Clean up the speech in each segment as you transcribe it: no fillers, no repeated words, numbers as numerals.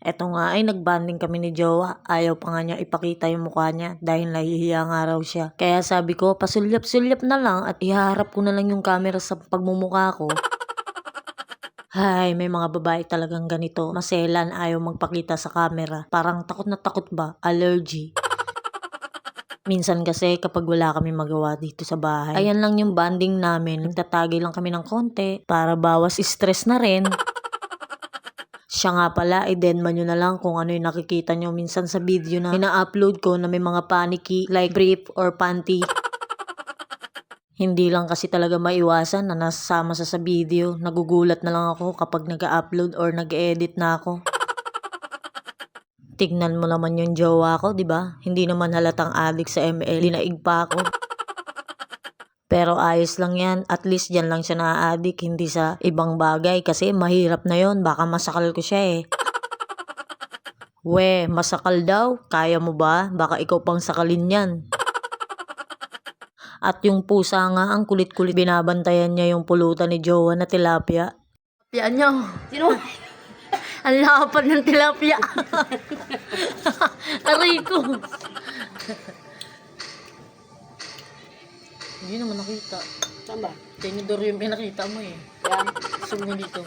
Eto nga ay nagbanding kami ni Jowa. Ayaw pa nga niya ipakita yung mukha niya dahil nahihiya nga raw siya. Kaya sabi ko, pasulyap-sulyap na lang at ihaharap ko na lang yung camera sa pagmumukha ko. Hay, may mga babae talagang ganito. Maselan, ayaw magpakita sa camera. Parang takot na takot ba? Allergy. Minsan kasi kapag wala kami magawa dito sa bahay, ayan lang yung bonding namin. Nagtatagi lang kami ng konti para bawas stress na rin. Siya nga pala, i-denma nyo na lang kung ano yung nakikita nyo minsan sa video na ina-upload ko na may mga paniki like brief or panty. Hindi lang kasi talaga maiwasan na nasasama sa video. Nagugulat na lang ako kapag nag-upload or nag-edit na ako. Tignan mo naman yung jowa ko, di ba? Hindi naman halatang addict sa ML. Dinaig pa ako. Pero ayos lang yan. At least dyan lang siya na-addict, hindi sa ibang bagay. Kasi mahirap na yon. Baka masakal ko siya eh. We, masakal daw? Kaya mo ba? Baka ikaw pang sakalin yan. At yung pusa nga, ang kulit-kulit. Binabantayan niya yung pulutan ni Jowa na tilapia. Tilapia niya. Sino? Ang lapad ng tilapia. Aray ko. Hindi naman nakita. Saan ba? Tinidor yung pinakita mo eh. Yan. Zoom mo dito.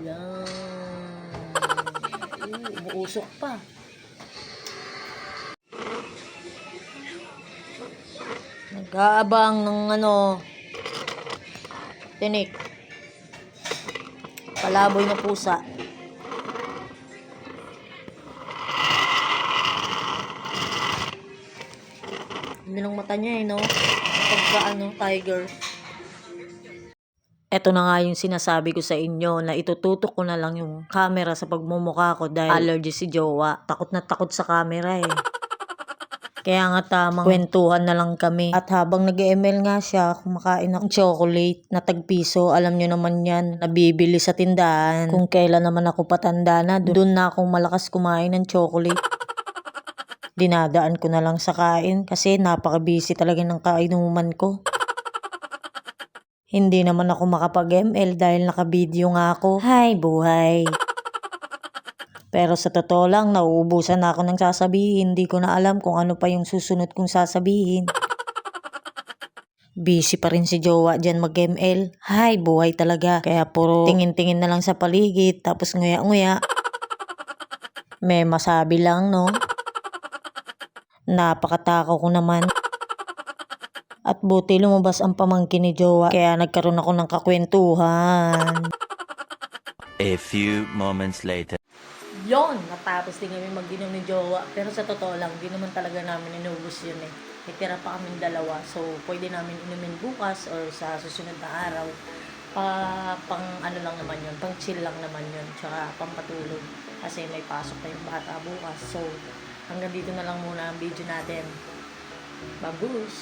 Yan. Umuusok pa. Nag-aabang ng tinik. Palaboy na pusa. Hindi ng mata niya eh, no? Pagka tiger. Eto na nga yung sinasabi ko sa inyo na itututok ko na lang yung camera sa pagmumukha ko dahil allergy si Jowa. Takot na takot sa camera eh. Kaya nga tamang kwentuhan na lang kami. At habang nag-ML nga siya, kumakain ng chocolate na tagpiso. Alam nyo naman yan, nabibili sa tindahan. Kung kailan naman ako patanda na, doon na akong malakas kumain ng chocolate. Dinadaan ko na lang sa kain kasi napaka-busy talaga ng kainuman ko. Hindi naman ako makapag-ML dahil naka-video nga ako. Hay buhay! Pero sa totoo lang, nauubusan na ako ng sasabihin. Hindi ko na alam kung ano pa yung susunod kong sasabihin. Busy pa rin si Jowa dyan mag-ML. Hay, buhay talaga. Kaya puro tingin-tingin na lang sa paligid, tapos nguya-nguya. May masabi lang, no? Napakatakaw ko naman. At buti lumabas ang pamangkin ni Jowa, kaya nagkaroon ako ng kakwentuhan. A few moments later. Yon, natapos din kami mag-inom ni Jowa. Pero sa totoo lang, di naman talaga namin inubos yun eh. May tira pa kaming dalawa. So, pwede namin inumin bukas or sa susunod na araw. Pang ano lang naman yun, pang chill lang naman yun. Tsaka pang patulog. Kasi may pasok na yung bata bukas. So, hanggang dito na lang muna ang video natin. Babush!